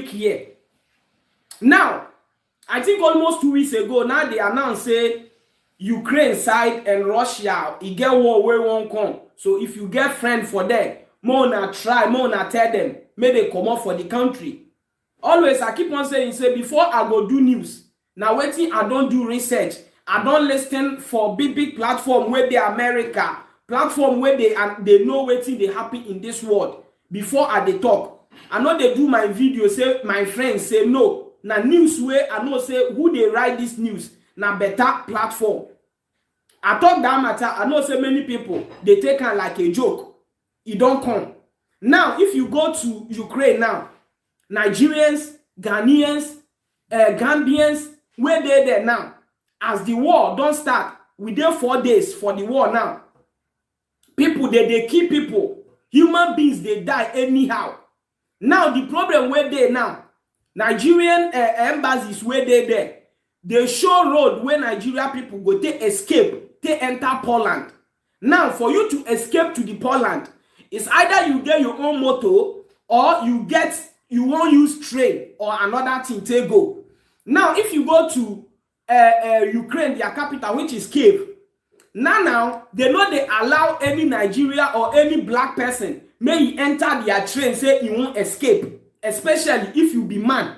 week here. Now, I think almost 2 weeks ago, now they announced say Ukraine side and Russia, it get war where won't come. So if you get friend for them, more na try, more na tell them, may they come up for the country. Always I keep on saying, say before I go do news, now waiting I don't do research. I don't listen for big platform where they America, platform where they know waiting they happen in this world. Before I they talk, I know they do my video, say my friends say no. Now news where I know say who they write this news, now better platform. I talk that matter, I know say many people, they take it like a joke. It don't come. Now, if you go to Ukraine now, Nigerians, Ghanaians, Gambians, where they there now, as the war don't start, we there 4 days for the war now. People, they kill people. Human beings, they die anyhow. Now, the problem where they now, Nigerian embassies where they there, they show road where Nigeria people go, they escape, they enter Poland. Now, for you to escape to the Poland, it's either you get your own motor or you won't use train or another thing to go. Now, if you go to Ukraine, their capital, which is Kyiv, now they know they allow any Nigeria or any black person may he enter their train, say he won't escape, especially if you be man.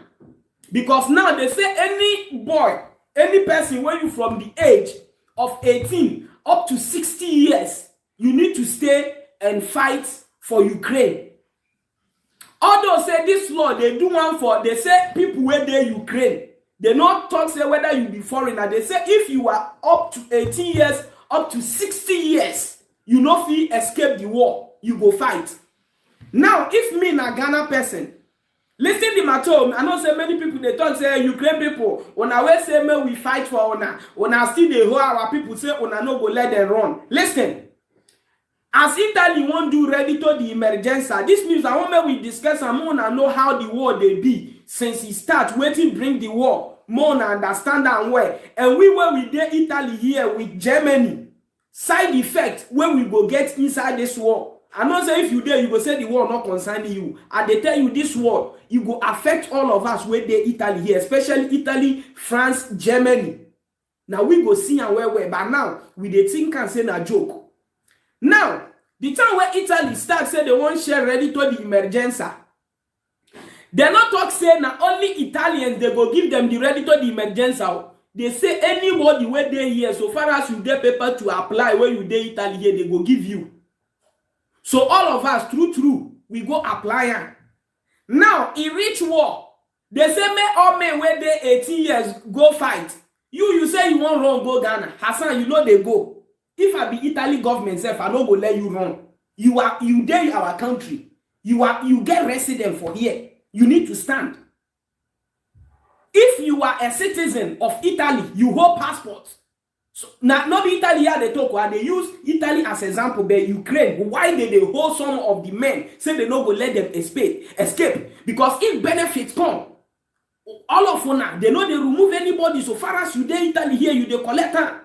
Because now they say any boy, any person when you from the age of 18 up to 60 years, you need to stay and fight for Ukraine. Although say this law, they do one for, they say people where they Ukraine. They not talk say whether you be foreigner. They say if you are up to 18 years, up to 60 years, you no fit escape the war, you go fight. Now, if me na Ghana person, listen to my tone. I know say many people they talk say Ukraine people, when I will say me we fight for una, when I still they hold our people say una no go let them run. Listen. As Italy won't do ready to the emergency, this news I want we discuss and more and know how the war they be since it start waiting bring the war more and understand and where. And we were with the Italy here with Germany. Side effect when we go get inside this war. I know say if you there you go say the war not concerning you. And they tell you this war you go affect all of us with the Italy here, especially Italy, France, Germany. Now we go see and where but now we they think and say a joke. Now, the time where Italy start say they won't share ready to the emergency. They not talk say now only Italians they go give them the ready to the emergency. They say anybody where they here, so far as you get paper to apply where you dey Italy here, they go give you. So all of us, true, we go apply. Now, in reach war, they say me all men where they 18 years go fight. You say you want run go Ghana. Hassan, you know they go. If I be Italy government self, I don't go let you run. You there in our country. You get resident for here. You need to stand. If you are a citizen of Italy, you hold passports. So now not Italy here they talk, they use Italy as example, but Ukraine. Why did they hold some of the men? Say they don't go let them escape. Because if benefits come, all of them, they know they remove anybody. So far as you there Italy here, you they collect them.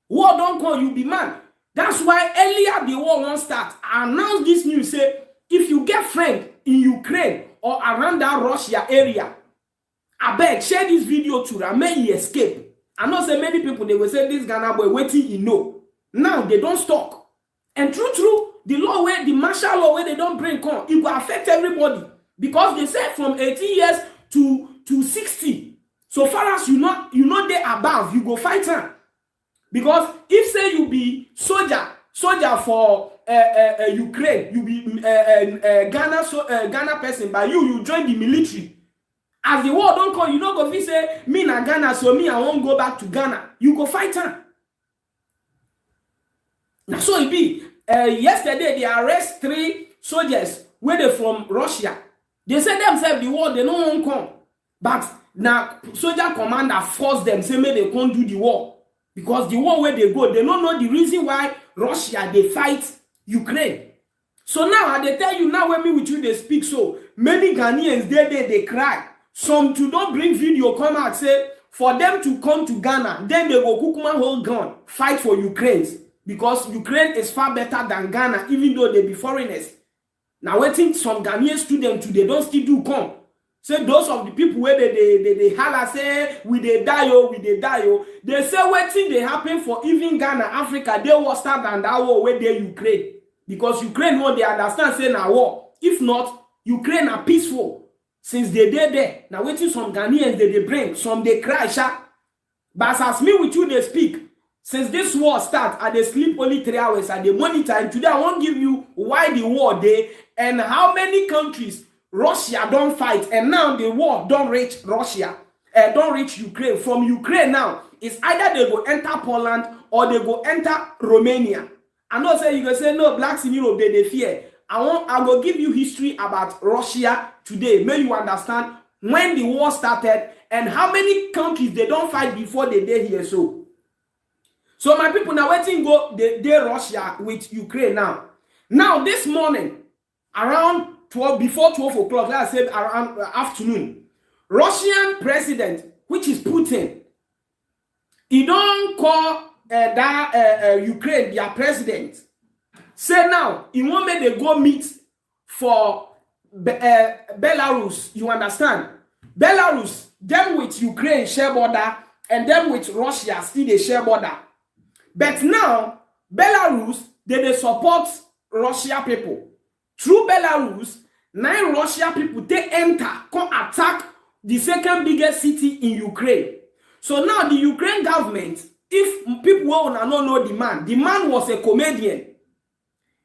War don't come, you be man. That's why earlier the war won't start. I announced this news, say, if you get friend in Ukraine or around that Russia area, I beg, share this video to them, may he escape. I know say many people, they will say, this Ghana boy waiting, he know. Now, they don't stop. And true, the law where, the martial law where they don't bring come, it will affect everybody. Because they say from 18 years to 60. So far as you know they above, you go fight them. Because if say you be soldier for Ukraine, you be Ghana person, but you join the military. As the war don't come, you don't go say me na Ghana, so me I won't go back to Ghana. You go fight her. Now so it be. Yesterday they arrest 3 soldiers where they from Russia. They say themselves the war they no won't come, but now soldier commander force them say me they can't do the war. Because the war where they go, they don't know the reason why Russia, they fight Ukraine. So now, they tell you, now when me with you, they speak so. Many Ghanaians, they cry. Some to don't bring video, come out, say, for them to come to Ghana, then they go kukuma hold gun, fight for Ukraine. Because Ukraine is far better than Ghana, even though they be foreigners. Now, waiting some Ghanaian students, they don't still do come. Say those of the people where they holla say we they die we they die they say wetin they happen for even Ghana, Africa, they war start than that war where they Ukraine. Because Ukraine know they understand say na war. If not, Ukraine are peaceful. Since they there. Now waiting some Ghanaians they bring, some they cry sha. But as me with you they speak. Since this war start, I they sleep only 3 hours at the monitor. And today I won't give you why the war day and how many countries Russia don't fight, and now the war don't reach Russia, don't reach Ukraine. From Ukraine now, it's either they go enter Poland or they go enter Romania. I know say you go say no, blacks in Europe they fear. I will give you history about Russia today. May you understand when the war started and how many countries they don't fight before they did here. So my people now waiting go they Russia with Ukraine now. Now this morning around 12 before 12 o'clock, like I said around afternoon, Russian president, which is Putin, he don't call Ukraine their president. Say now he want me to go meet for Belarus. You understand? Belarus, them with Ukraine share border, and them with Russia still they share border. But now Belarus they support Russia people. Through Belarus, 9 Russia people they enter, come attack the second biggest city in Ukraine. So now the Ukraine government, if people want to know the man was a comedian.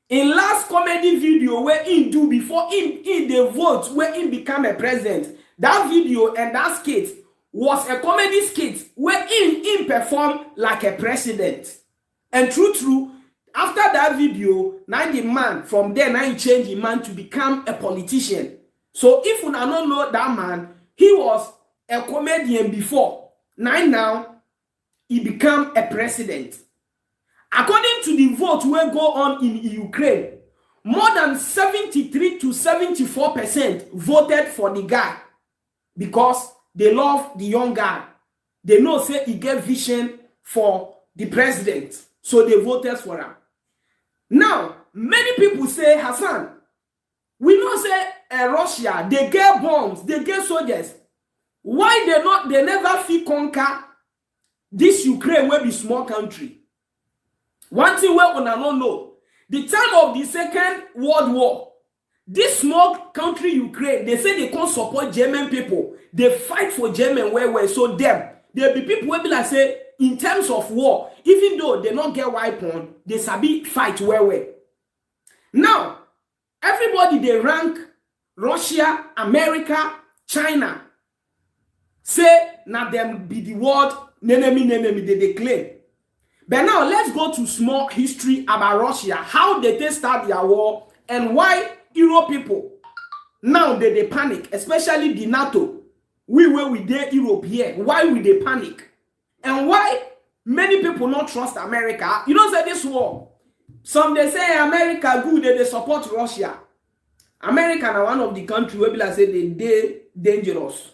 In last comedy video where he do before in the vote where he become a president, that video and that skit was a comedy skit where he performed like a president. And true, after that video, now the man from there now he changed the man to become a politician. So if you don't know that man, he was a comedian before. Now he become a president. According to the vote will go on in Ukraine, more than 73 to 74% voted for the guy because they love the young guy. They know say he get vision for the president, so they voted for him. Now, many people say, Hassan, we know say Russia, they get bombs, they get soldiers. Why they never feel conquer this Ukraine will be small country? One thing we don't know, the time of the Second World War, this small country Ukraine, they say they can't support German people. They fight for German where so them. There be people will be like say, in terms of war, even though they not get weapon, they sabi fight where. Now, everybody they rank Russia, America, China. Say now them be the world enemy they claim. But now let's go to small history about Russia, how they start their war and why Europe people now they panic, especially the NATO. We there Europe here. Why will they panic? And why many people not trust America? You know say this war. Some they say America good, they support Russia. America are one of the countries where people say they dangerous.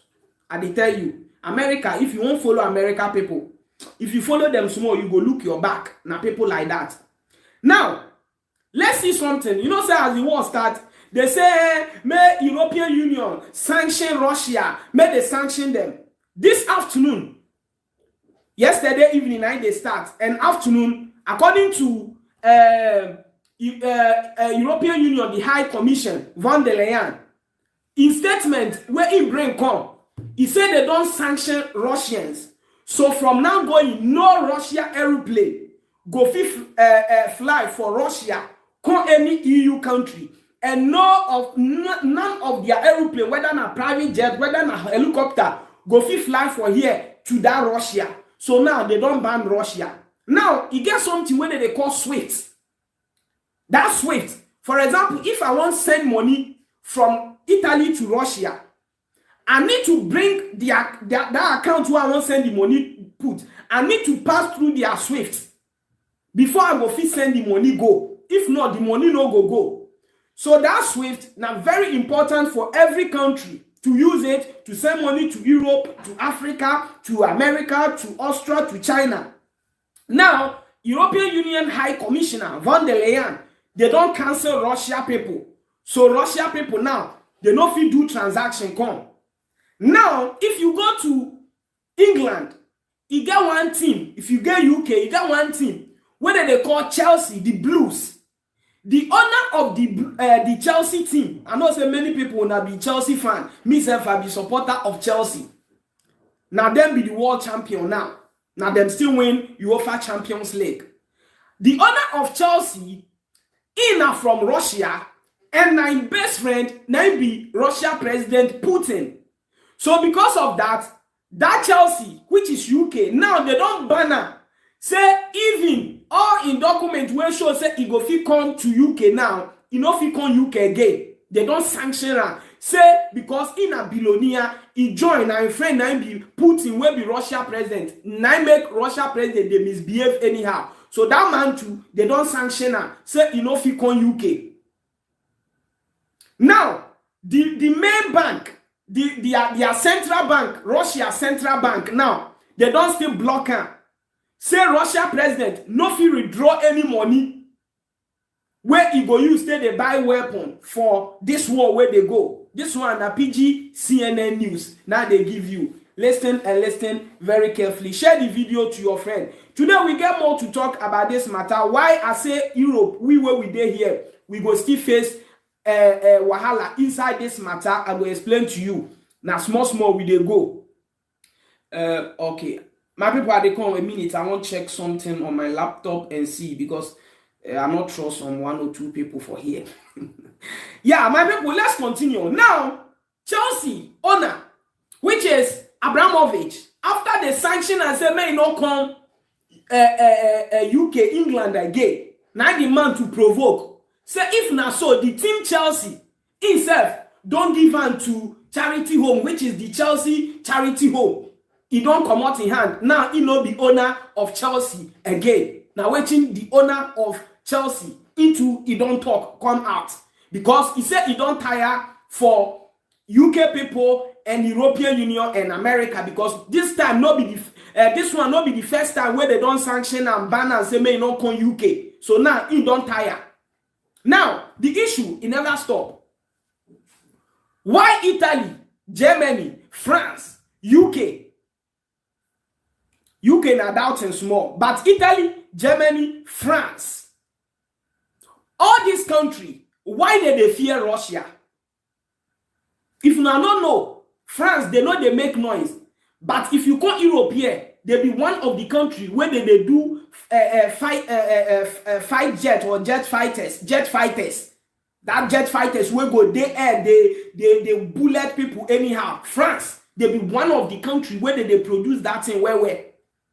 And they tell you, America, if you won't follow America people, if you follow them small, you go look your back. Now people like that. Now, let's see something. You know, say as the war starts, they say, may European Union sanction Russia. May they sanction them. This afternoon, yesterday evening night they start. And afternoon, according to European Union, the High Commission, von der Leyen, in statement where he bring come, he said they don't sanction Russians. So from now going, no Russia aeroplane go fly for Russia, come any EU country, and none of their aeroplane, whether a private jet, whether a helicopter, go fly for here to that Russia. So now they don't ban Russia. Now you get something when they call SWIFT. That SWIFT, for example, if I want to send money from Italy to Russia, I need to bring that account where I want to send the money put. I need to pass through their SWIFT before I go fit send the money go. If not, the money no go. So that SWIFT now very important for every country to use it to send money to Europe, to Africa, to America, to Australia, to China. Now, European Union High Commissioner von der Leyen, they don't cancel Russia people. So Russia people now, they no fit do transaction come. Now, if you go to England, you get one team. If you get UK, you get one team. What they call Chelsea, the Blues. The owner of the Chelsea team, I know say many people will not be Chelsea fan. Myself, I be supporter of Chelsea. Now them be the world champion now. Now them still win UEFA Champions League. The owner of Chelsea, he na from Russia, and my best friend, now be Russia President Putin. So because of that, that Chelsea, which is UK, now they don't banner. Say even all in document where show say he go fit come to UK now, he no fit come UK again. They don't sanction her. Say because in a billionaire, he join and friend now be Putin will be Russia president. Now make Russia president they misbehave anyhow. So that man too, they don't sanction her. Say he no fit come UK. Now the main bank, their central bank, Russia central bank now, they don't still block her. Say Russia president no fit withdraw any money where he go use say they buy weapon for this war where they go. This one na PG CNN news. Now they give you. Listen and listen very carefully. Share the video to your friend. Today we get more to talk about this matter. Why I say Europe, we where we dey here, we go still face wahala inside this matter. I will explain to you. Now small we dey go. Okay. My people, they come a minute. I want to check something on my laptop and see because I'm not trust on one or two people for here. Yeah, my people, let's continue. Now, Chelsea owner, which is Abramovich, after the sanction and say may not come UK, England again. Now the man to provoke. Say if not so, the team Chelsea himself don't give hand to charity home, which is the Chelsea charity home. He don't come out in hand. Now he no be owner of Chelsea again. Now waiting the owner of Chelsea into he don't talk come out because he said he don't tire for UK people and European Union and America because this time no be this one no be the first time where they don't sanction and ban and say may not come UK. So now he don't tire. Now the issue it never stop. Why Italy, Germany, France, UK na doubting small, but Italy, Germany, France, all these countries, why they fear Russia? If you don't know, France, they know they make noise. But if you call Europe here, they be one of the countries where they do fight jet or jet fighters. That jet fighters will go they air, they bullet people anyhow. France, they be one of the countries where they produce that thing where.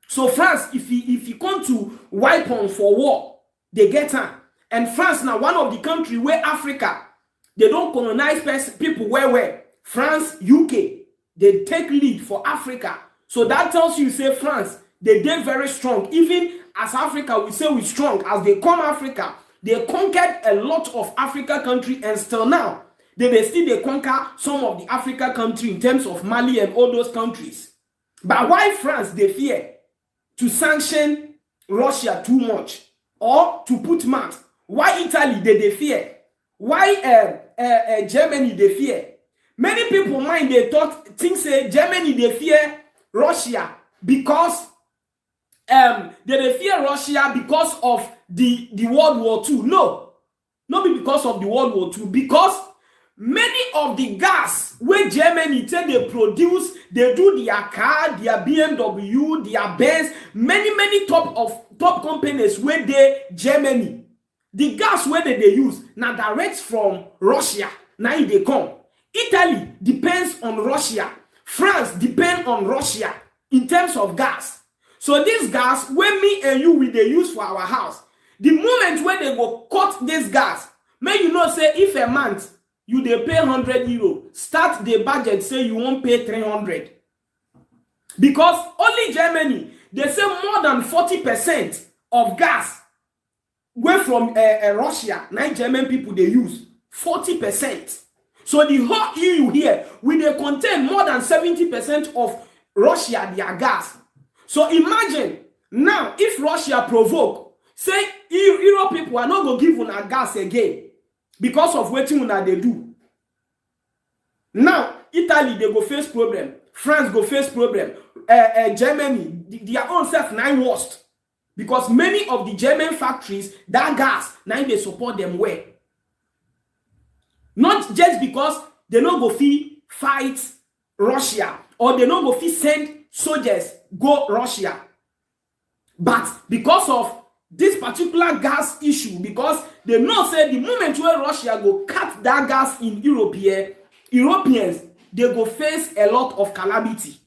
So France, if you come to weapon for war, they get her. And France now one of the countries where Africa, they don't colonize people where France, UK, they take lead for Africa. So that tells you say France, they very strong. Even as Africa, we say we strong. As they come Africa, they conquered a lot of Africa country and still now, they conquer some of the Africa country in terms of Mali and all those countries. But why France, they fear to sanction Russia too much or to put marks? Why Italy they fear? Why Germany they fear? Many people mind they think say Germany they fear Russia because they fear Russia because of the World War II. No, not because of the World War II, because many of the gas where Germany say they produce, they do their car, their BMW, their Benz, many top companies where they Germany. The gas where they use now direct from Russia. Now they come. Italy depends on Russia. France depends on Russia in terms of gas. So this gas, when me and you will they use for our house, the moment when they go cut this gas, may you know say if a month you they pay 100 euro, start the budget say you won't pay 300. Because only Germany, they say more than 40% of gas where from Russia, now German people they use 40%. So the whole EU here, will they contain more than 70% of Russia their gas. So imagine now if Russia provoke, say Europe people are not going to give una gas again because of what they do. Now Italy, they go face problem. France go face problem. Germany, their own self nine worst. Because many of the German factories, that gas, now they support them well. Not just because they no go fit fight Russia or they no go fit send soldiers go Russia. But because of this particular gas issue, because they know say the moment where Russia go cut that gas in Europe here, Europeans, they go face a lot of calamity.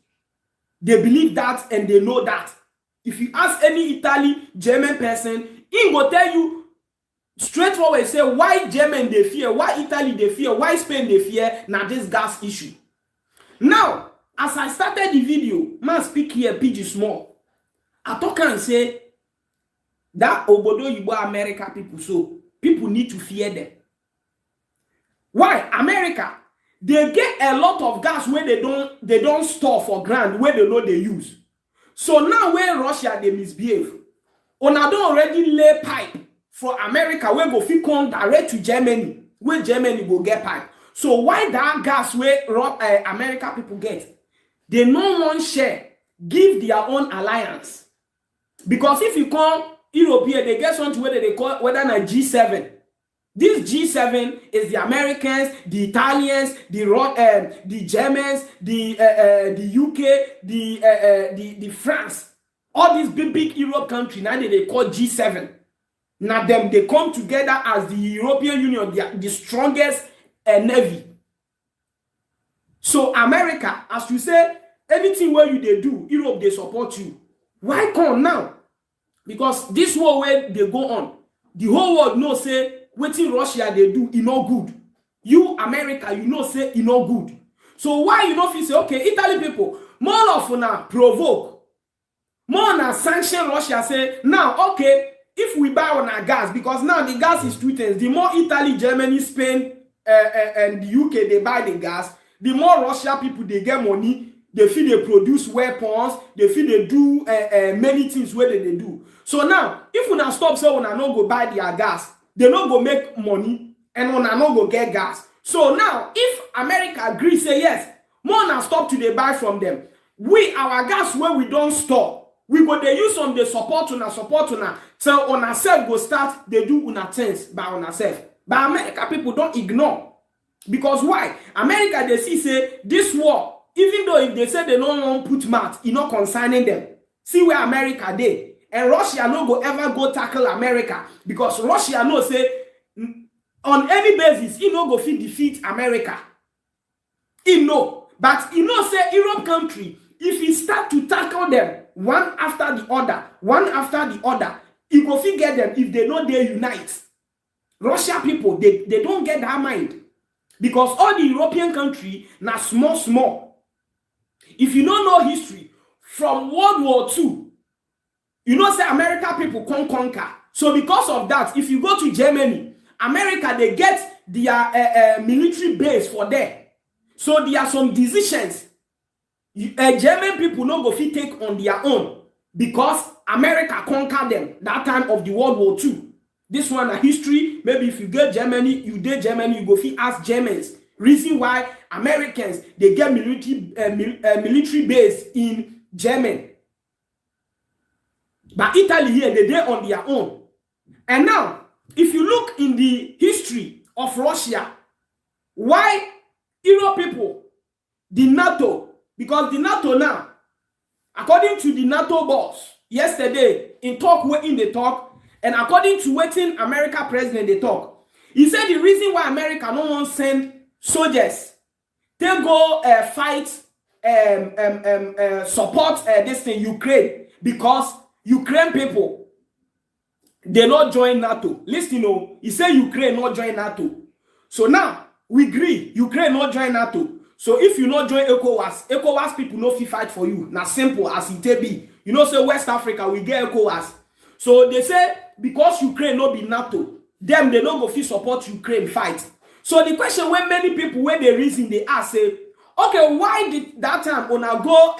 They believe that and they know that. If you ask any Italy, German person, he will tell you straightforward, say why German they fear, why Italy they fear, why Spain they fear, now this gas issue. Now, as I started the video, man speak here, PG small. I talk and say that Obodo Yibo America people, so people need to fear them. Why? America, they get a lot of gas where they don't store for ground, where they know they use. So now when Russia they misbehave, una don already lay pipe for America where go fit come direct to Germany, where Germany go get pipe. So why that gas where America people get? They no one share, give their own alliance. Because if you come Europe here, they get something where they call whether na G7. This G7 is the Americans, the Italians, the Germans, the UK, the France, all these big Europe countries. Now they call G7. Now them they come together as the European Union, the strongest navy. So America, as you say, anything where you they do, Europe they support you. Why come now? Because this war where they go on, the whole world knows say wetin Russia they do, it no good. You America, you know say it no good. So why you don't feel say okay, Italy people, more of una provoke, more na sanction Russia say now okay, if we buy on our gas, because now the gas is 2 things. The more Italy, Germany, Spain, and the UK they buy the gas, the more Russia people they get money. They feel they produce weapons, they feel they do many things where they do. So now, if we now stop so we now go buy their gas, they not go make money and we now not go get gas. So now, if America agree say yes, more now stop to they buy from them. We our gas where we don't store, we go they use some they support una. So on ourselves go start they do una things by on ourselves. But America people don't ignore. Because why? America they see say this war. Even though if they say they don't want to put math, it's not concerning them. See where America they. And Russia no go ever go tackle America. Because Russia no say, on any basis, he no go fit defeat America. He know. But he no say Europe country, if he start to tackle them, one after the other, he go fit get them if they know they unite. Russia people, they don't get that mind. Because all the European country, na small. If you don't know history, from World War II, you know say American people can't conquer. So because of that, if you go to Germany, America, they get their military base for there. So there are some decisions German people no go fit take on their own because America conquered them that time of the World War II. This one a history. Maybe if you get Germany, you go fit ask Germans. Reason why Americans they get military base in Germany, but Italy here they on their own. And now, if you look in the history of Russia, why Europe people, the NATO, because the NATO now, according to the NATO boss yesterday in the talk, and according to what America president they talk, he said the reason why America no want send soldiers, they go fight, support this thing Ukraine, because Ukraine people they not join NATO. Listen, he said Ukraine not join NATO. So now we agree Ukraine not join NATO. So if you not join ECOWAS people no fit fight for you. Now simple as it be. You know, say West Africa we get ECOWAS. So they say because Ukraine not be NATO, them they not go fit support Ukraine fight. So the question when many people when they reason they ask say, okay, why did that time when I go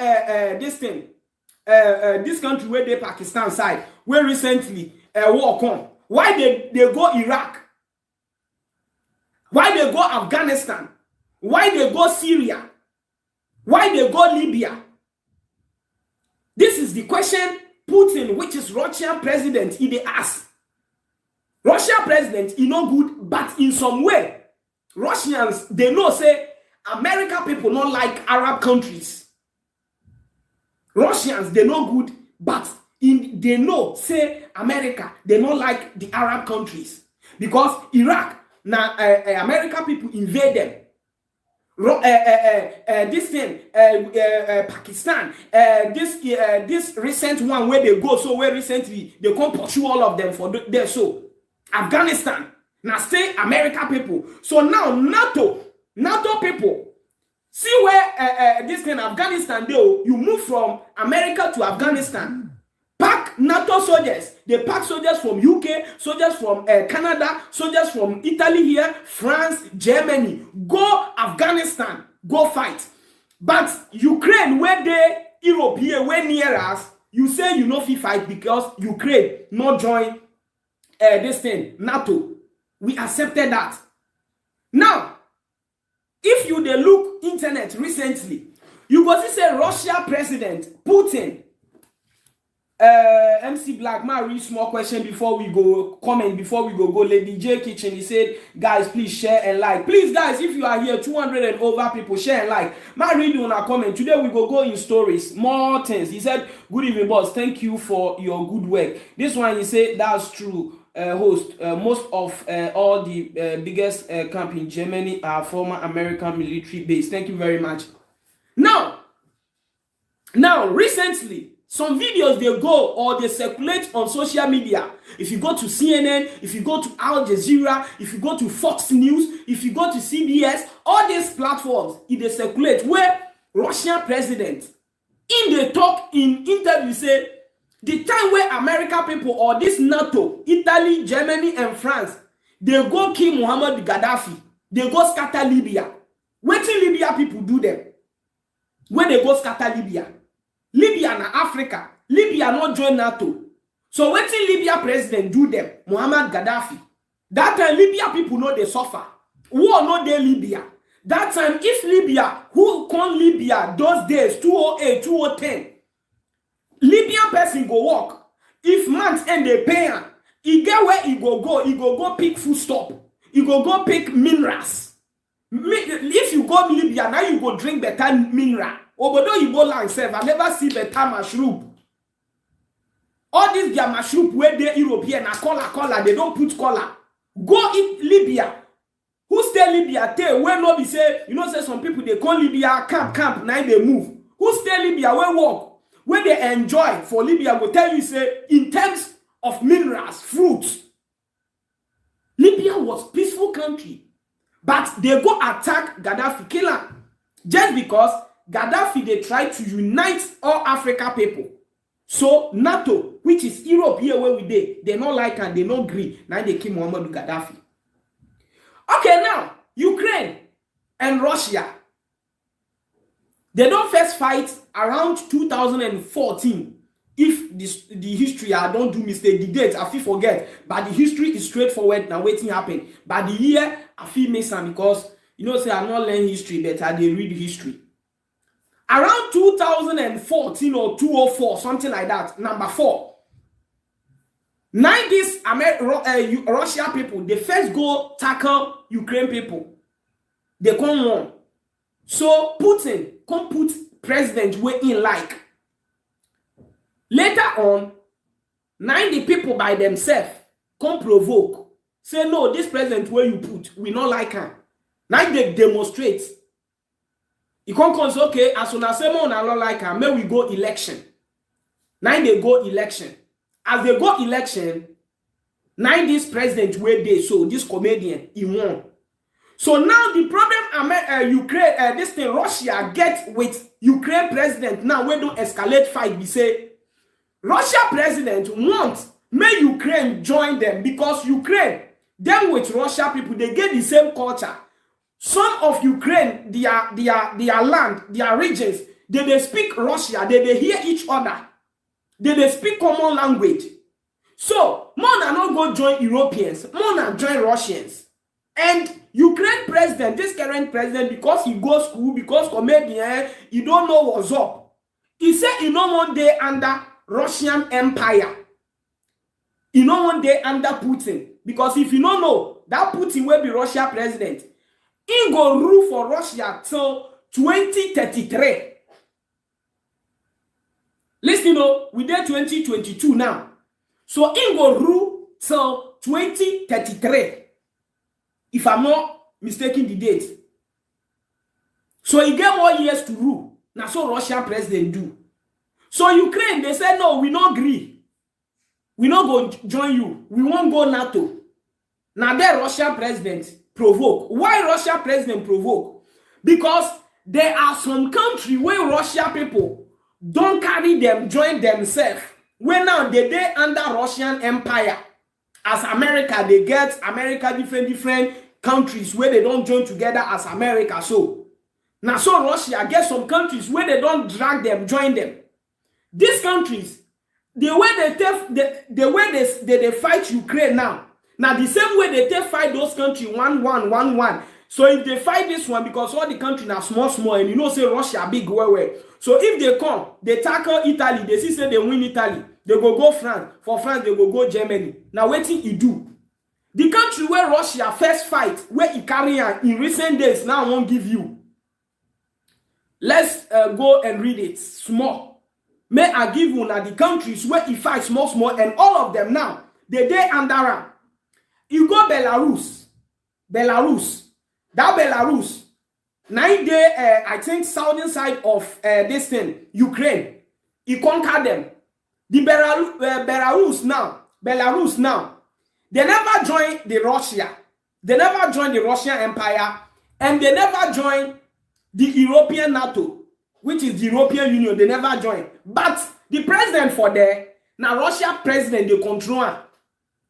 this thing this country where they Pakistan side where recently war come? Why they go Iraq? Why they go Afghanistan? Why they go Syria? Why they go Libya? This is the question Putin, which is Russian president, he they ask. Russian president, he no good, but in some way, Russians, they know say America people not like Arab countries. Russians, they no good, but they know say America, they not like the Arab countries. Because Iraq, now America people invade them. This thing, Pakistan, this recent one where they go, so where recently they come pursue all of them for there. So Afghanistan, now stay America people. So now NATO people, see where this thing Afghanistan do, you move from America to Afghanistan. Pack NATO soldiers. They pack soldiers from UK, soldiers from Canada, soldiers from Italy here, France, Germany. Go Afghanistan, go fight. But Ukraine, where they Europe here, where near us, you say you know fit fight because Ukraine not join this thing, NATO. We accepted that. Now, if you dey look internet recently, you go see say Russia president Putin. MC Black, my read small question before we go, comment before we go. Lady J Kitchen, he said, guys, please share and like. Please, guys, if you are here, 200 and over people, share and like. My read on a comment. Today we go in stories, more things. He said, good evening, boss. Thank you for your good work. This one, he said, that's true. Host, most of all the biggest camp in Germany are former American military base. Thank you very much. Now, recently, some videos they go or they circulate on social media. If you go to CNN, if you go to Al Jazeera, if you go to Fox News, if you go to CBS, all these platforms, they circulate where Russian president, in the talk, in interview, say, the time where American people or this NATO, Italy, Germany, and France, they go kill Muhammad Gaddafi, they go scatter Libya. What till Libya people do them? When they go scatter Libya? Libya na Africa. Libya not join NATO. So what till Libya president do them? Muhammad Gaddafi. That time Libya people know they suffer. War no dey Libya. That time if Libya, who come Libya those days, 2008, 2010, Libyan person go work. If months end they pay him, he get where he go pick food stop. He go pick minerals. If you go Libya, now you go drink better mineral. Obodo you go land self, I never see better mushroom. All these their mushroom where they European are color, they don't put color. Go eat Libya. Who stay Libya? Tell where no be say, you know, say some people they call Libya camp, now they move. Who stay Libya? Where walk? Where they enjoy for Libya will tell you say in terms of minerals, fruits. Libya was peaceful country, but they go attack Gaddafi, kill him, just because Gaddafi they try to unite all Africa people. So NATO, which is Europe here where we they not like and they not agree. Now they kill Muhammad Gaddafi. Okay, now Ukraine and Russia, they don't first fight around 2014. If the history, I don't do mistake, the date I feel forget, but the history is straightforward. Now waiting happen. But the year I feel miss some because you know say I not learn history, but I they read history. Around 2014 or 2004, something like that. Number 4. Now these Russia people, they first go tackle Ukraine people. They come on. So Putin come put president way in like. Later on, 90 people by themselves come provoke. Say no, this president where you put, we not like him. Now they demonstrate. You can't say, okay, as soon as someone not like him, may we go election. Now they go election. As they go election, now this president where they so this comedian he won. So now the problem Ukraine, this thing Russia get with Ukraine president now we don't escalate fight. We say Russia president wants may Ukraine join them because Ukraine, them with Russia people, they get the same culture. Some of Ukraine, their land, their regions, they speak Russia, they hear each other. They speak common language. So, more than not go join Europeans, more than join Russians. And Ukraine president, this current president, because he goes school, because comedian, he don't know what's up. He said he no one day under Russian Empire. He no one day under Putin. Because if you don't know, that Putin will be Russia president. He go rule for Russia till 2033. Listen, we did 2022 now. So he go rule till 2033. If I'm not mistaken the date. So he get more years to rule. Now so Russian president do. So Ukraine, they said, no, we don't agree. We not go join you. We won't go NATO. Now that Russian president provoke. Why Russia president provoke? Because there are some countries where Russia people don't carry them, join themselves. When now they under Russian Empire. As America, they get America different countries where they don't join together as America. So now so Russia get some countries where they don't drag them, join them. These countries, the way they fight Ukraine now the same way they fight those countries 1-1. So if they fight this one, because all the countries are small, and you know say Russia big well. So if they come, they tackle Italy, they see say they win Italy, they go France. For France, they go Germany. Now waiting he do. The country where Russia first fight, where he carry in recent days, now I won't give you. Let's go and read it small. May I give you now the countries where he fight small, and all of them now, they under him. You go Belarus. That Belarus, 9 day, I think, southern side of this thing, Ukraine. He conquered them. The Belarus now, they never joined the Russia. They never joined the Russian Empire, and they never joined the European NATO, which is the European Union. They never joined. But the president for there, now Russia president, they control her.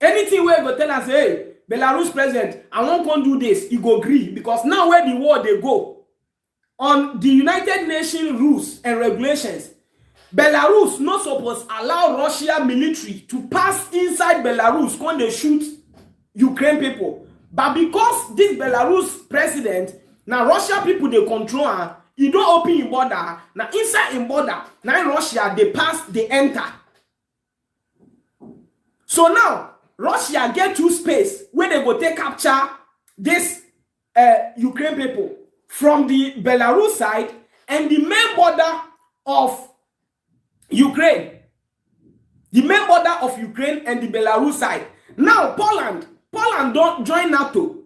Anything where go tell us, hey, Belarus president, I won't come do this, he go agree. Because now where the war they go, on the United Nations rules and regulations, Belarus not supposed to allow Russia military to pass inside Belarus when they shoot Ukraine people. But because this Belarus president, now Russia people they control her, he don't open in border. Now inside in border, now in Russia they pass, they enter. So now Russia get to space where they go take capture this Ukraine people from the Belarus side and the main border of Ukraine. The main border of Ukraine and the Belarus side. Now Poland don't join NATO.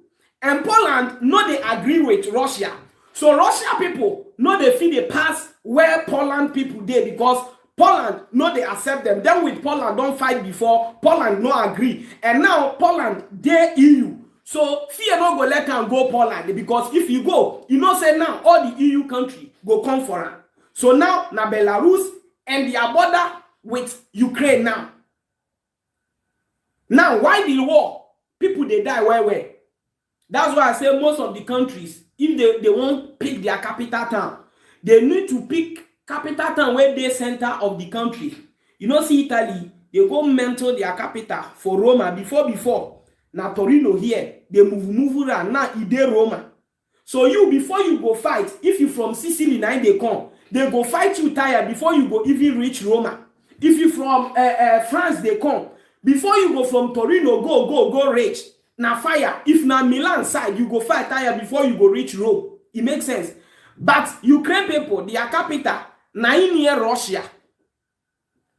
And Poland no they agree with Russia. So Russia people no they feel they pass where Poland people did because Poland no they accept them. Then with Poland don't fight before, Poland no agree. And now Poland they EU. So fear no go let them go Poland because if you go, you know say now all the EU country go come for them. So now Belarus and their border with Ukraine now. Now why the war? People they die where? That's why I say most of the countries, if they won't pick their capital town, they need to pick capital town where they center of the country. You know, see Italy, they go mentor their capital for Roma before. Now Torino here, they move around. Now they Roma. So you before you go fight, if you from Sicily now they come, they go fight you tired before you go even reach Roma. If you from France they come, before you go from Torino go reach. Now fire. If na Milan side, you go fight tire before you go reach Rome. It makes sense. But Ukraine people, their capital, na near Russia.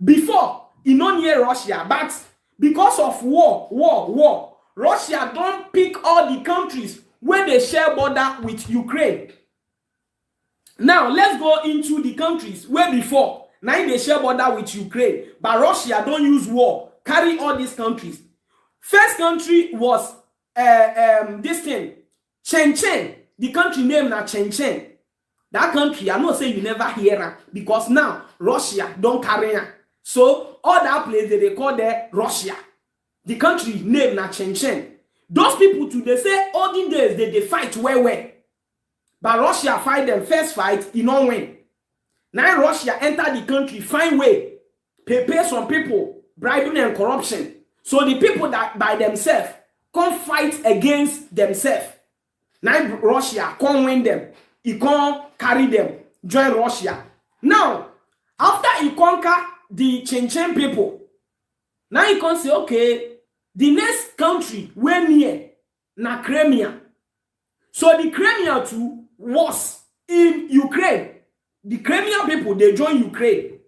Before, not near Russia, but because of war, Russia don't pick all the countries where they share border with Ukraine. Now, let's go into the countries where before, now they share border with Ukraine, but Russia don't use war, carry all these countries. First country was this thing, Chechen. The country name na Chechen. That country, I know say you never hear it because now Russia don't carry it. So all that place they call there Russia. The country name na Chechen. Those people too, they say all the days they fight where. But Russia fight them first fight, you don't win. Now Russia enter the country, find way, pay some people, bribing and corruption. So the people that by themselves come fight against themselves. Now Russia can't win them. He can't carry them, join Russia. Now, after he conquer the Chechen people, now he can say, okay, the next country we're near, na Crimea. So the Crimea too was in Ukraine. The Crimea people, they join Ukraine.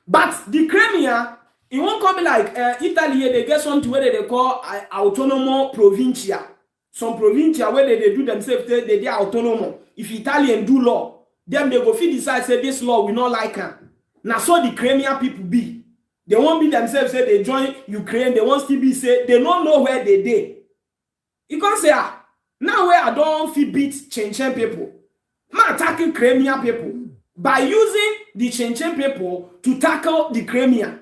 But the Crimea, it won't come like Italy, they get something where they call autonomo provincia. Some provincia where they do themselves, they are autonomous. If Italian do law, then they go fit decide, say this law we not like them. Now so the Crimea people be. They won't be themselves, say they join Ukraine, they won't still be say, they don't know where they did. You can't say, now where I don't feel beat Chechen people. I'm attacking Crimea people by using the Chechen people to tackle the Crimea.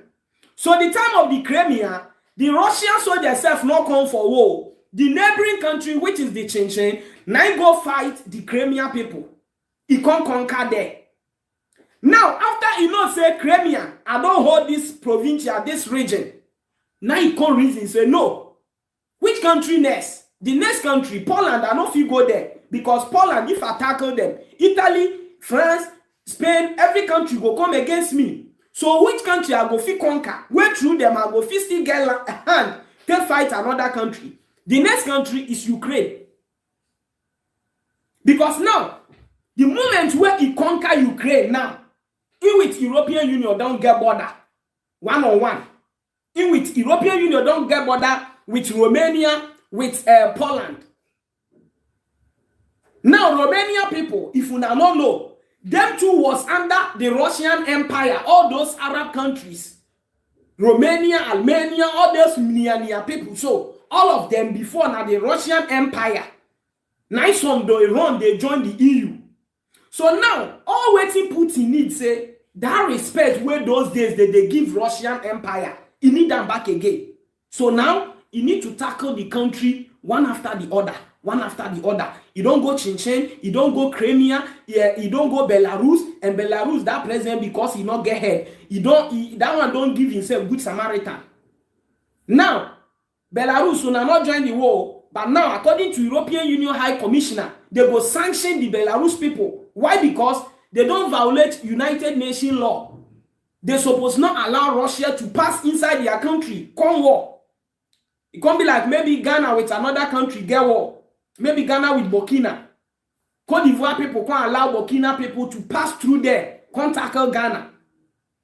So the time of the Crimea, the Russian soldiers self not come for war. The neighboring country, which is the Chechen, now go fight the Crimea people. He can't conquer there. Now, after he not say Crimea, I don't hold this provincia, this region. Now he can't reason, say no. Which country next? The next country, Poland, I don't feel go there. Because Poland, if I tackle them, Italy, France, Spain, every country go come against me. So which country I go fit conquer? Where through them I go fit still get a hand to fight another country. The next country is Ukraine. Because now, the moment where he conquer Ukraine now, in which European Union don't get border, one-on-one. In which European Union don't get border with Romania, with Poland. Now, Romania people, if you now don't know, them two was under the Russian Empire, all those Arab countries. Romania, Armenia, all those near people. So, all of them before now the Russian Empire. Nice one, they run, they join the EU. So now, all waiting Putin needs say, that respect where those days that they give Russian Empire, he need them back again. So now, he need to tackle the country one after the other. One after the other. You don't go Chechen, you don't go Crimea, you don't go Belarus, and Belarus that president because he not get head. That one don't give himself good Samaritan. Now, Belarus will not join the war, but now according to European Union High Commissioner, they go sanction the Belarus people. Why? Because they don't violate United Nations law. They supposed not allow Russia to pass inside their country. Come war. It can't be like maybe Ghana with another country get war. Maybe Ghana with Burkina. Cote d'Ivoire people can't allow Burkina people to pass through there. Can't tackle Ghana.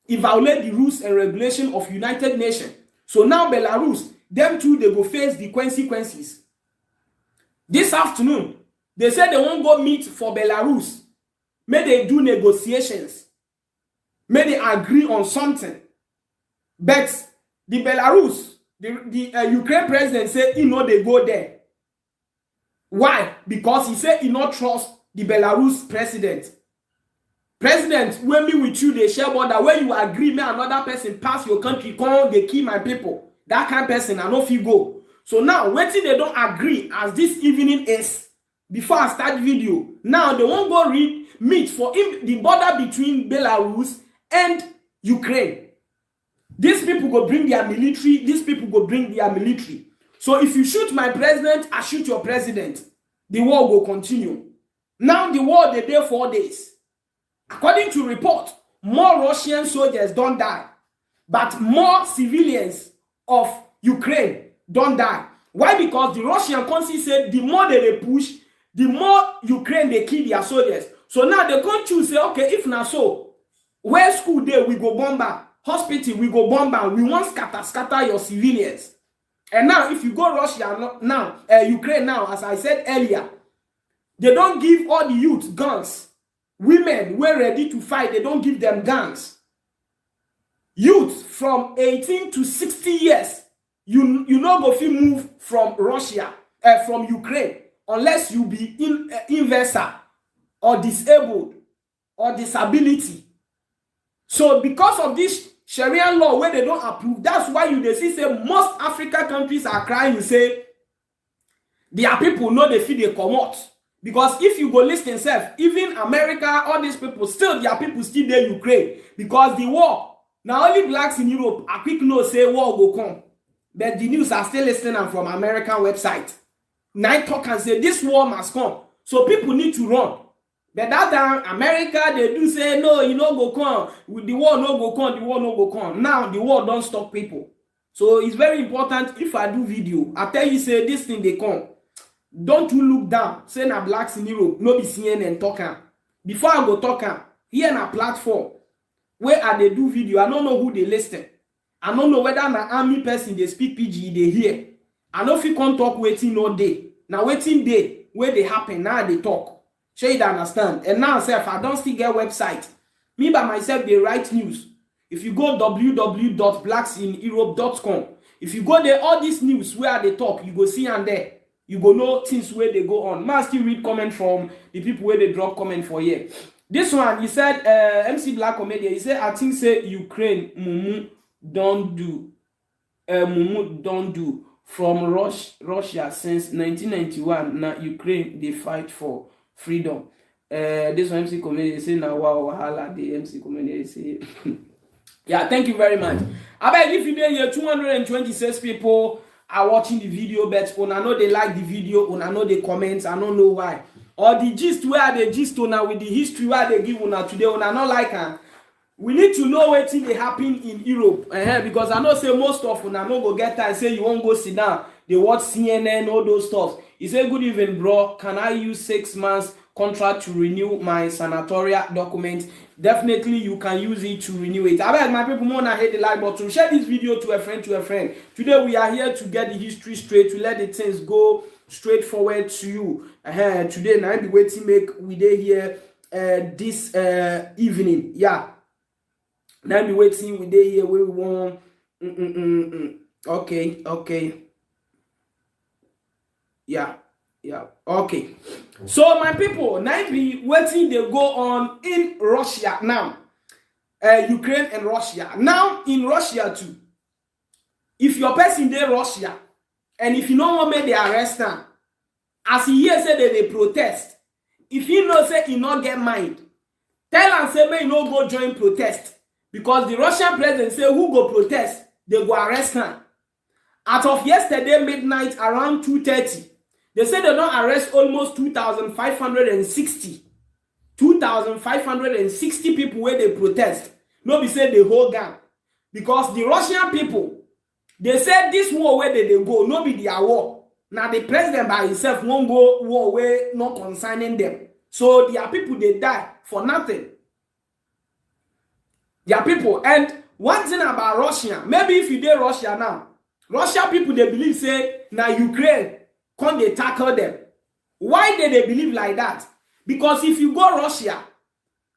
It violate the rules and regulation of United Nations. So now Belarus, them too, they go face the consequences. This afternoon, they said they won't go meet for Belarus. May they do negotiations. May they agree on something. But the Belarus, the Ukraine president said he know they go there. Why? Because he said he not trust the Belarus president. President, when me with you, they share border. When you agree, me another person pass your country, come, they kill my people. That kind of person, I know if you go. So now, waiting they don't agree as this evening is, before I start video, now they won't go meet for the border between Belarus and Ukraine. These people go bring their military, these people go bring their military. So if you shoot my president, I shoot your president. The war will continue. Now the war, they dey 4 days. According to report, more Russian soldiers don't die. But more civilians of Ukraine don't die. Why? Because the Russian country said the more they push, the more Ukraine they kill their soldiers. So now they can't choose, say, okay, if not so, where school day we go bomb, hospital we go bomb, we want scatter your civilians. And now, if you go Russia now, Ukraine now, as I said earlier, they don't give all the youth guns. Women were ready to fight, they don't give them guns. Youth from 18 to 60 years, you not go fit move from Russia, from Ukraine, unless you be investor or disabled or disability. So because of this Sharia law where they don't approve, that's why they see say most African countries are crying, say their people know they feel they come out. Because if you go list themselves, even America, all these people, still their people still there Ukraine. Because the war, now only blacks in Europe are quick know say war go come. But the news are still listening from American website. Night talk and say this war must come. So people need to run. But that time, America, they do say, no, you no go come. With the war no go come, the war no go come. Now, the war don't stop people. So it's very important, if I do video, I tell you, say, this thing, they come. Don't you look down, say, na blacks in Europe, no be CNN talking. Before I go talking, here na platform, where I they do video, I don't know who they listen. I don't know whether na army person, they speak PG, they hear. I know if you can't talk waiting all day. Now waiting day, where they happen, now they talk. Sure you understand. And now, if I don't still get website, me by myself, they write news. If you go www.blacksineurope.com, if you go there, all this news where they talk, you go see and there. You go know things where they go on. Must still read comment from the people where they drop comment for here. This one, he said, MC Black Comedian, he said, I think say Ukraine, Mumu don't do. Mumu don't do. From Russia since 1991, now Ukraine, they fight for freedom. This one MC Comedian say now wow wahala. The MC Comedian say yeah, thank you very much. I bet if you here 226 people are watching the video, but I know they like the video, I know they comment, I don't know why. Or the gist where they gist now with the history where they give una today, I not like we need to know what thing they happen in Europe. Because I know say most of una no go get time say you won't go sit down, they watch CNN, all those stuff. He said, good evening, bro. Can I use 6 months contract to renew my senatorial document? Definitely, you can use it to renew it. I bet my people want to hit the like button. Share this video to a friend, Today, we are here to get the history straight, to let the things go straight forward to you. Today, now the way to make we day here this evening. Yeah. Now the way to we day here we want. Okay. Yeah, okay. So my people, now be waiting they go on in Russia now. Ukraine and Russia. Now in Russia too. If your person there Russia, and if you know what made they arrest them, as he here say that they protest, if you know say he not get mind, tell and say may you no go join protest. Because the Russian president say who go protest, they go arrest him. As of yesterday midnight around 2:30. They said they don't arrest almost 2,560 people where they protest. No be say the whole gang. Because the Russian people, they said this war where they go, no be their war. Now the president by himself won't go war where not concerning them. So their people, they die for nothing. Their people. And one thing about Russia, maybe if you did Russia now, Russia people, they believe say, now Ukraine, can they tackle them? Why did they believe like that? Because if you go Russia,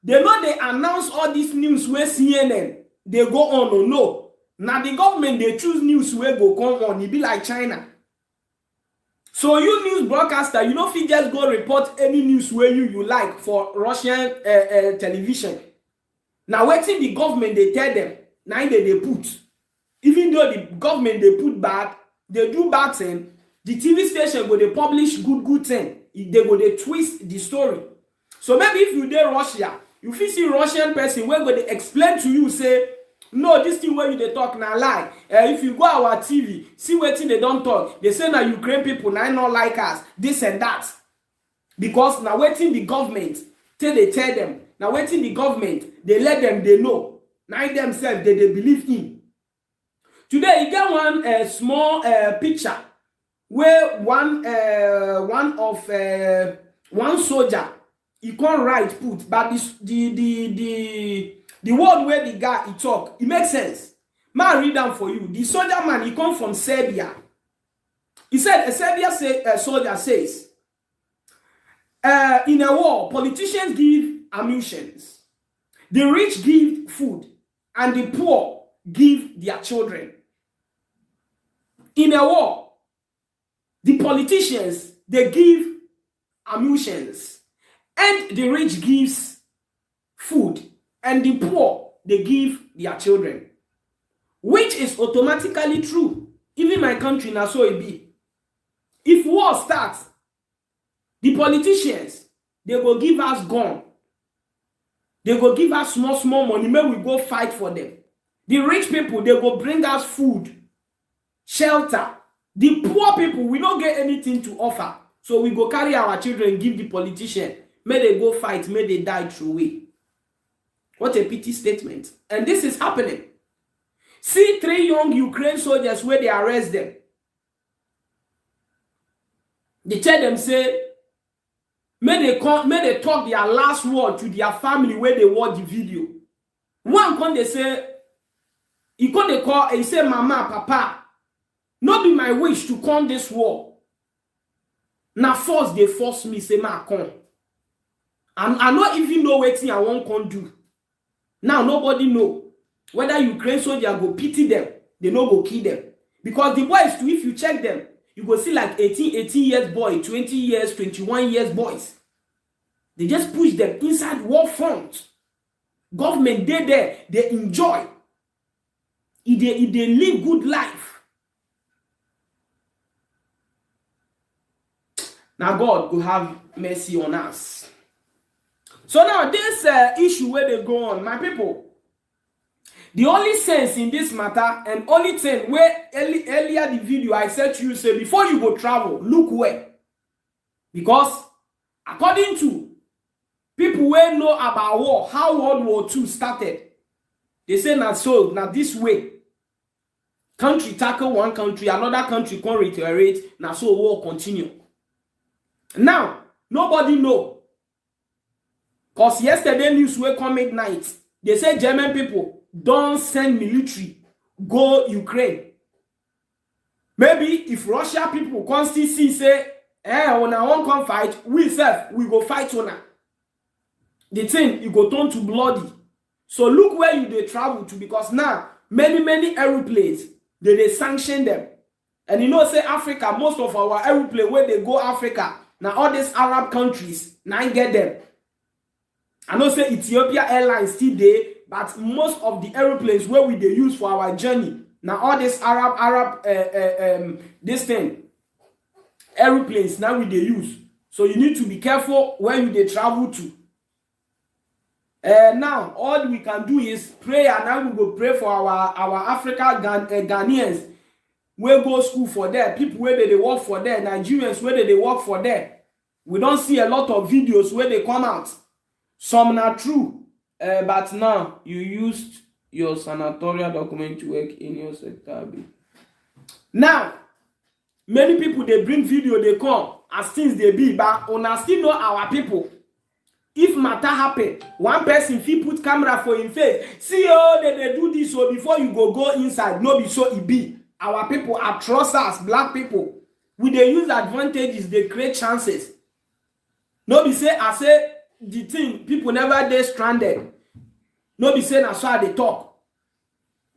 they know they announce all this news where CNN, they go on or no. Now the government, they choose news where go come on. It be like China. So you news broadcaster, you know if you just go report any news where you like for Russian television. Now waiting the government, they tell them, now they put. Even though the government, they put bad, they do bad thing. The TV station go they publish good thing. They go they twist the story. So maybe if you there Russia, you feel see Russian person where go they explain to you say, no, this thing where you they talk now lie. If you go our TV, see what thing they don't talk. They say now Ukraine people now not like us, this and that. Because now waiting the government till they tell them. Now waiting the government, they let them they know. Now themselves they believe in. Today you get one small picture. Where one soldier he can't write put, but the word where the guy he talk, it makes sense. Man, read down for you. The soldier man he come from Serbia. He said a Serbia soldier says, in a war, politicians give ammunitions, the rich give food, and the poor give their children. In a war, the politicians, they give ammunitions, and the rich gives food, and the poor, they give their children. Which is automatically true. Even my country, now so it be. If war starts, the politicians, they go give us gun. They go give us small money, maybe we go fight for them. The rich people, they go bring us food, shelter. The poor people, we don't get anything to offer. So we go carry our children, give the politician. May they go fight, may they die through way. What a pity statement. And this is happening. See 3 young Ukraine soldiers where they arrest them. They tell them, say, may they talk their last word to their family where they watch the video. One come they say, he come they call, he say, Mama, Papa, not be my wish to come this war. Now first they force me, say, ma come. I not even know what thing I won't come do. Now nobody know whether Ukraine soldier go pity them, they no go kill them. Because the boys too, if you check them, you go see like 18 years boy, 20 years, 21 years boys. They just push them inside war front. Government they there, they enjoy. If they live good life. Now God will have mercy on us. So now this issue where they go on, my people, the only sense in this matter and only thing where earlier the video I said to you, say before you go travel, look where. Because according to people who know about war, how World War II started, they say now so, now this way. Country tackle one country, another country can reiterate, now so war continue. Now, nobody know. Because yesterday news will come midnight. They say German people don't send military go Ukraine. Maybe if Russia people constantly say, when I won't come fight, we go fight on her. The thing, it go turn to bloody. So look where they travel to, because now many aeroplanes, they sanction them. And you know, say Africa, most of our aeroplane where they go Africa, now all these Arab countries, now get them. I know say Ethiopia Airlines still there, but most of the aeroplanes where they use for our journey, now all these Arab this thing, aeroplanes now they use. So you need to be careful where they travel to. Now all we can do is pray, and now we will pray for our African Ghanaians. We go school for there, people where they work for there, Nigerians where they work for there. We don't see a lot of videos where they come out. Some not true, but now you used your senatorial document to work in your sector. Now, many people they bring video, they come as things they be, but on still know our people. If matter happen, one person if he put camera for him face, see they do this, so before you go inside, no be so it be. Our people are trusters, black people. We they use advantages, they create chances. No be say I say the thing, people never they stranded. No be say that's why they talk.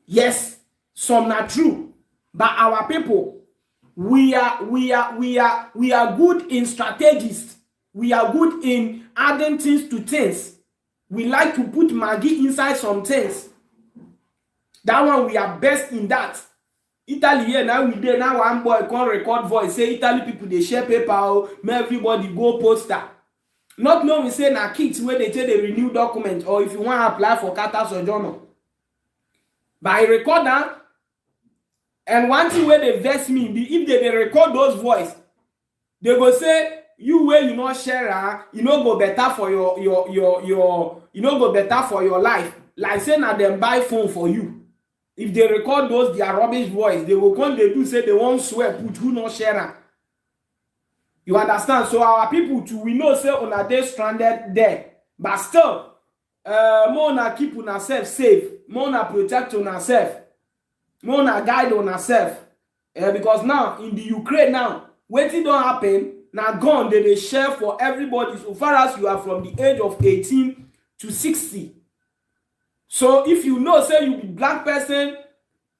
Yes, some not true. But our people, we are good in strategists. We are good in adding things to things. We like to put Maggie inside some things. That one we are best in that. Italy here now we there now one boy can record voice say Italy people they share paper, may everybody go poster. Not knowing say na kids where they tell they renew document, or if you want to apply for Qatar or journal. But I record that, and one thing where they vex me, if they record those voice, they go say you where you not share, you know go better for your you know go better for your life. Like say na them buy phone for you. If they record those their rubbish voice, they will come they do say they won't swear put who not share. You understand? So our people too, we know say on a day stranded there, but still, more na keep on ourselves safe, more na protect on ourselves, more na guide on ourselves. Because now in the Ukraine now, waiting don't happen. Now gone they share for everybody so far as you are from the age of 18 to 60. So if you know say you be black person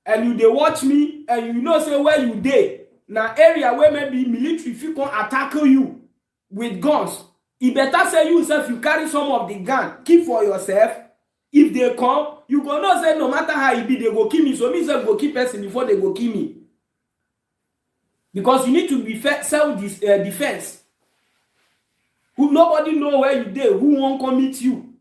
and you they watch me and you know say where you dey, now area where maybe military if you can attack you with guns, it better say you yourself you carry some of the gun, keep for yourself. If they come, you go not say no matter how it be, they go kill me. So me self go keep person before they go kill me. Because you need to be self-defense. Who nobody know where you dey, who won't come meet you.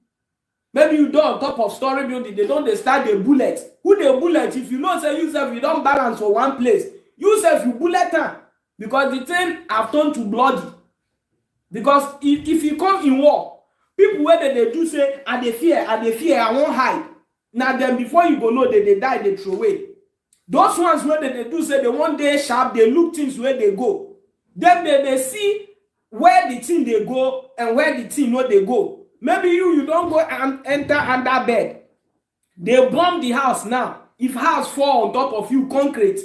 Maybe you don't on top of story building, they don't they start the bullet. Who the bullet? If you know say yourself, you don't balance for one place. You sef you bullet am because the thing have turned to bloody. Because if you come in war, people wey dey do say I dey fear, I wan hide. Na dem before you go know they die, they throw away. Those ones wey they do say they one day sharp, they look things where they go. Then they see where the thing they go and where the thing no they go. Maybe you don't go and enter under bed. They bomb the house now. If house fall on top of you, concrete,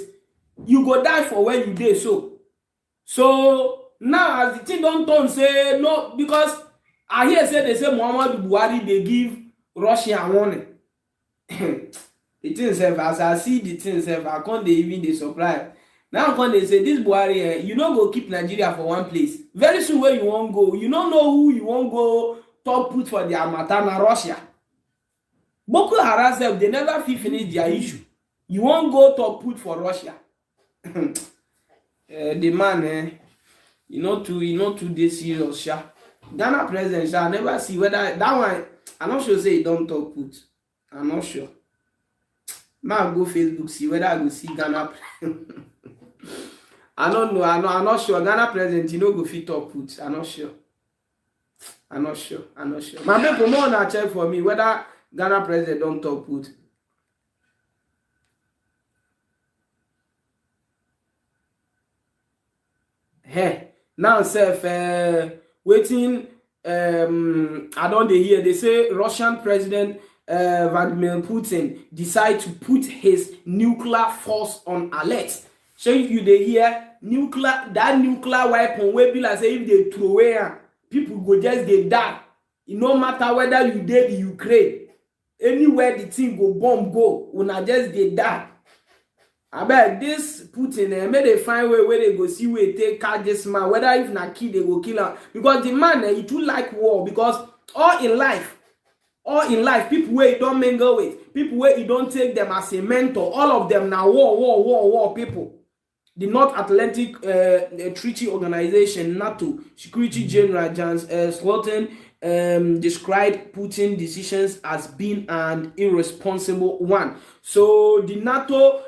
you go die for where you dey so now as the thing don't turn say no, because I hear say they say Muhammadu Buhari they give Russia warning. The thing sef, as I see the thing sef, I can't even dey surprise. Now come they say this Buhari, you no go keep Nigeria for one place. Very soon where you won't go, you don't know who you won't go top put for their matter na Russia. Boko Haram sef, they never fit finish their issue. You won't go top put for Russia. The man, you know too this serious, sha. Ghana president, sha, I never see whether that one. I'm not sure say he don't talk put. I'm not sure. Now go Facebook see whether I go see Ghana. I don't know. I'm not sure. Ghana president, you know, go fit talk put. I'm not sure. My people more na check for me whether Ghana president don't talk put. Hey, now self waiting. I don't hear they say Russian president Vladimir Putin decide to put his nuclear force on alert. So you they hear nuclear weapon wey be like say if they throw away people go just they die. It no matter whether you dey the Ukraine, anywhere the thing go bomb go, una just they die. I bet this Putin may they find way where they go see where they take catch this man, whether if na kill they go kill him. Because the man he too like war, because all in life, people where you don't mingle with, people where you don't take them as a mentor, all of them now war people. The North Atlantic Treaty Organization, NATO Security General Jens Stoltenberg described Putin's decisions as being an irresponsible one. So the NATO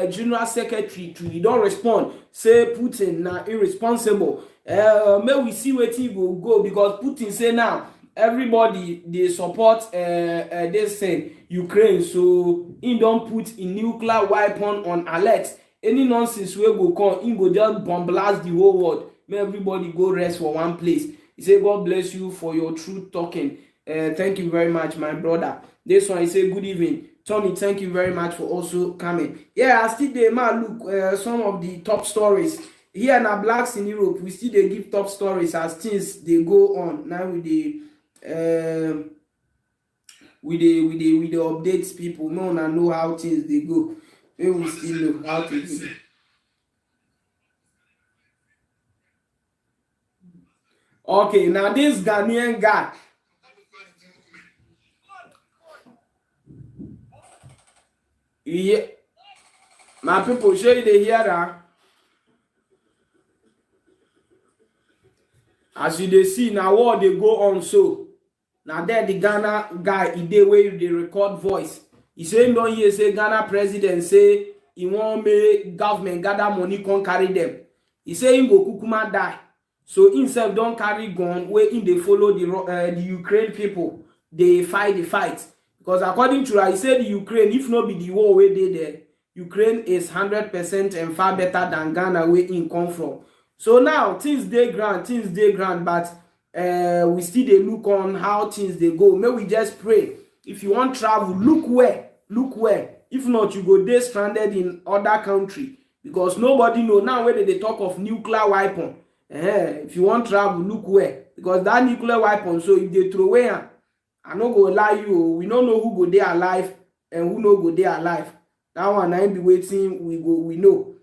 General Secretary he don't respond, say Putin na irresponsible. May we see where he will go, because Putin say now everybody they support this thing Ukraine, so he don't put a nuclear weapon on alert. Any nonsense wey go come, he go just bomb blast the whole world. May everybody go rest for one place. He say God bless you for your truth talking. Thank you very much, my brother. This one he say good evening. Tony, thank you very much for also coming. Yeah, I still dey look some of the top stories. Here na blacks in Europe, we still dey give top stories as things they go on. Now we dey update people. No one know how things they go. We will still know how to do it. Okay, now this Ghanaian guy. Yeah, my people, show you the hear that. As you they see now, what they go on so. Now there the Ghana guy, he dey where they record voice. He say don't hear say Ghana president say he won't make government gather money can't carry them. He say he go kukuma die. So himself don't carry gun where in they follow the Ukraine people. They fight the fight. Because according to her, he said the Ukraine, if not be the war where they there, Ukraine is 100% and far better than Ghana where in come from. So now things they grant, but we still they look on how things they go. May we just pray. If you want travel, look where. If not, you go there stranded in other country, because nobody know now whether they talk of nuclear weapon. If you want travel, look where, because that nuclear weapon. So if they throw away, I no go lie you. We don't know who go there alive and who no go there alive. That one I be waiting. We know.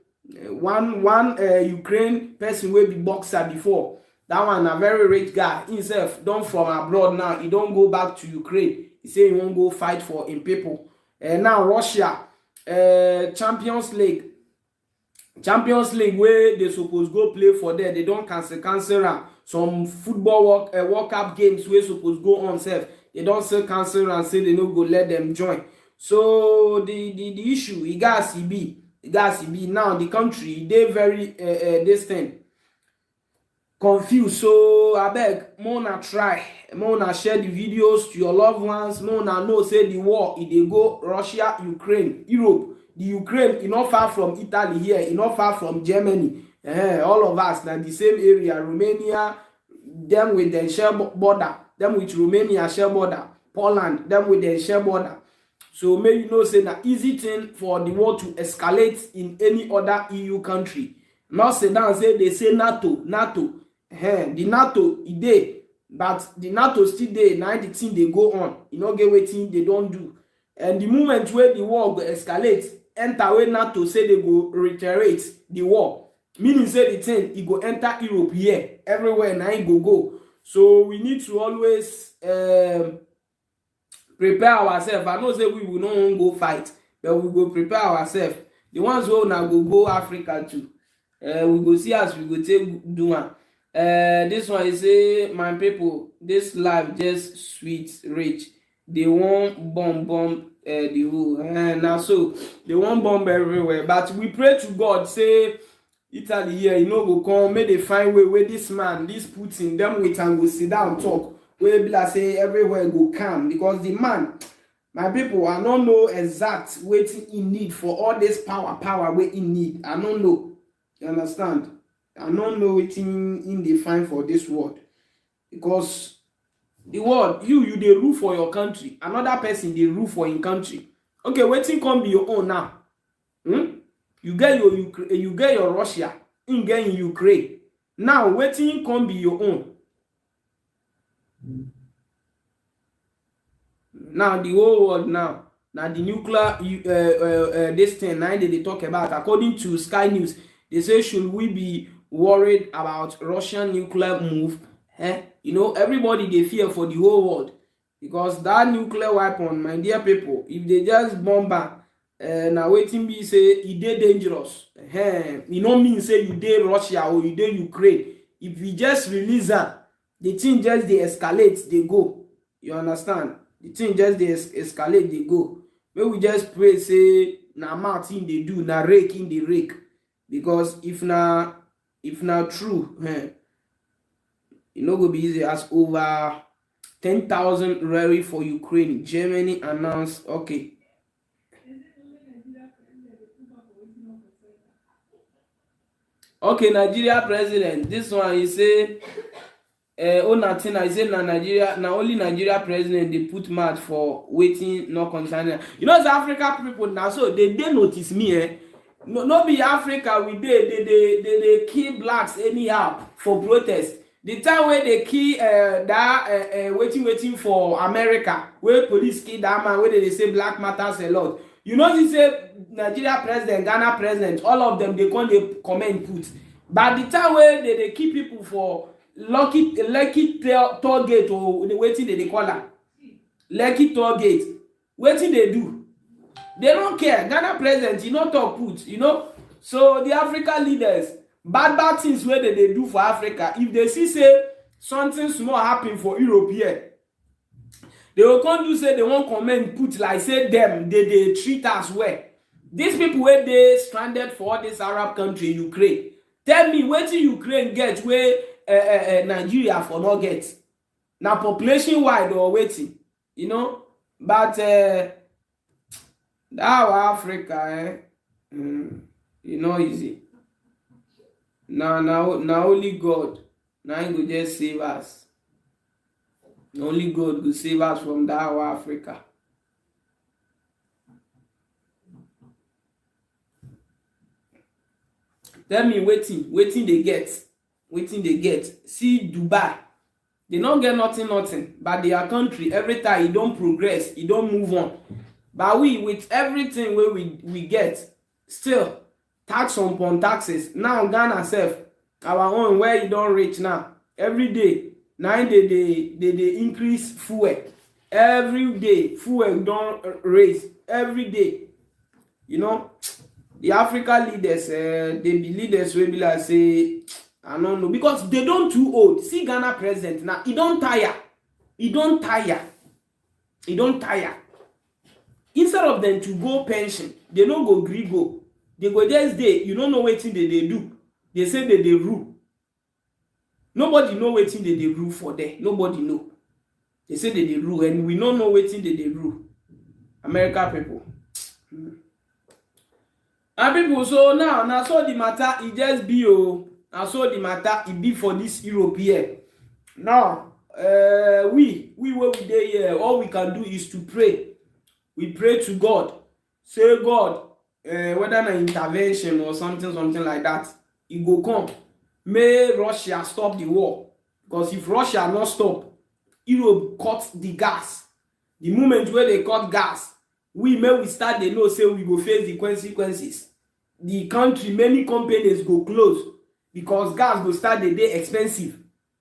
One Ukraine person will be boxer before. That one a very rich guy himself. Done from abroad now. He don't go back to Ukraine. He say he won't go fight for him people. Now Russia, Champions League where they suppose go play for there. They don't cancel some football World Cup games where suppose go on self. They don't still cancel and say they no go let them join. So the issue he got CB Guys, be now the country they very this thing confused. So I beg, mona try, mona share the videos to your loved ones. Mona know say the war if they go Russia, Ukraine, Europe. The Ukraine is not far from Italy here, it's not far from Germany. All of us na the same area. Romania, them with the share border, them with Romania share border, Poland, them with the share border. So may you know say na easy thing for the war to escalate in any other EU country. Not say down say they say NATO. The NATO e dey, but the NATO still dey. Now the thing they go on. You know get wetin they don't do. And the moment where the war go escalate, enter where NATO say they go reiterate the war. Meaning say the thing it go enter Europe here, everywhere now it go. So we need to always prepare ourselves. I know say we will not go fight, but we go prepare ourselves. The ones who now go Africa too. We go see us, we go take do one. This one is say my people, this life just sweet rich. They won't bomb the whole. Now so they won't bomb everywhere. But we pray to God, say Italy here, you know, go come, may they find way where this man, this Putin, them wait and go sit down talk. Where be like say everywhere go calm, because the man, my people, I don't know exact waiting in need for all this power where in need. I don't know. You understand? I don't know waiting in the find for this world, because the world you they rule for your country, another person they rule for in country. Okay, waiting come be your own now. You get your Russia, in get in Ukraine. Now waiting come be your own. Now the whole world now the nuclear this thing now they talk about, according to Sky News, they say should we be worried about Russian nuclear move? You know, everybody they fear for the whole world, because that nuclear weapon, my dear people, if they just bomb back, now waiting be say it dey dangerous. You know mean say you dey Russia or you dey Ukraine. If we just release that, the thing just they escalate, they go. You understand? The thing just they escalate, they go. Maybe we just pray say na Martin they do, na rake in the rake. Because if na true, it no go be easy. As over 10,000 ready for Ukraine. Germany announced, okay. Okay, Nigeria president. This one he say, nothing. I say na Nigeria, na only Nigeria president they put mad for waiting no concern. You know, the Africa people now, so they notice me. No be Africa we they kill blacks anyhow for protest. The time where they kill waiting for America, where police kill that man, where they say black matters a lot. You know, they say Nigeria president, Ghana president, all of them they can't comment put. But the time where they kill people for Lucky toll gate, or the waiting they call that Lucky toll gate, waiting they do. They don't care. Ghana president, you know, talk put, you know. So the African leaders, bad things where they do for Africa. If they see say something small happen for Europe here, they will come do say they won't comment put like say them they treat us well. These people where they stranded for this Arab country, Ukraine. Tell me what Ukraine get where Nigeria for not get. Now population wide or waiting, you know. But that Africa, you know, easy. Now only God. Now he will just save us. Only God will save us from that Africa. Tell me waiting they get. Waiting they get. See Dubai. They don't get nothing. But their country, every time it don't progress, it don't move on. But we, with everything where we get, still tax upon taxes. Now Ghana self, our own where you don't reach now. Every day, now they increase fuel. Every day, fuel don't raise. Every day. You know, the African leaders, they be leaders will be like say, I don't know, because they don't too old. See Ghana president now, he don't tire. Instead of them to go pension, they don't go gree go. They go just dey, you don't know wetin they do. They say they rule. Nobody know wetin they rule for there. Nobody know. They say they rule, and we don't know wetin they rule. America people. And people, so now so the matter it just be now so the matter it be for this Europe here. Now we where we dey here, all we can do is to pray. We pray to God. Say God, whether an intervention or something like that, it go come. May Russia stop the war. Because if Russia not stop, Europe cut the gas. The moment where they cut gas, we start they know say we go face the consequences. The country, many companies go close because gas go start the day expensive.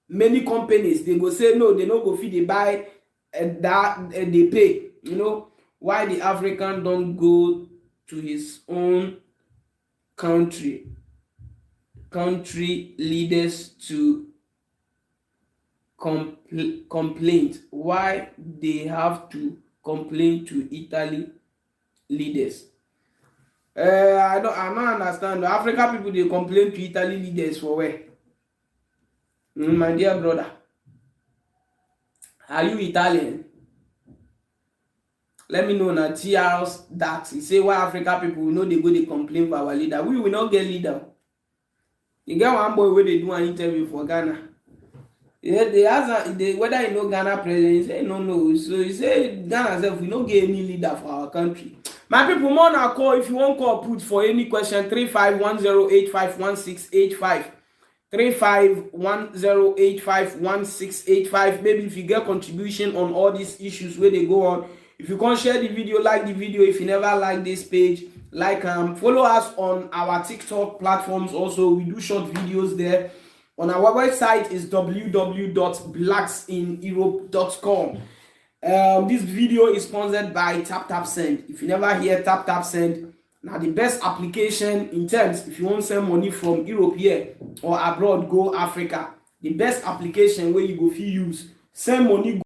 Many companies they go say no, they no go fit they buy that they pay. You know why the African don't go to his own country leaders to complain. Why they have to complain to Italy leaders? I don't understand. The African people they complain to Italy leaders for where? My dear brother, are you Italian? Let me know na TR's Dax. He say why African people we know they go they complain for our leader. We will not get leader. You get one boy where they do an interview for Ghana. Yeah, they ask whether you know Ghana president. He say no. So he say Ghana self we don't get any leader for our country. My people, more now call if you want call put for any question 3510851685. 3510851685. Maybe if you get contribution on all these issues where they go on. If you can't share the video, like the video. If you never like this page, like follow us on our TikTok platforms. Also, we do short videos there. On our website is www.blacksineurope.com. This video is sponsored by TapTapSend. If you never hear TapTapSend, now the best application in terms if you want to send money from Europe here or abroad, go Africa. The best application where you go use send money.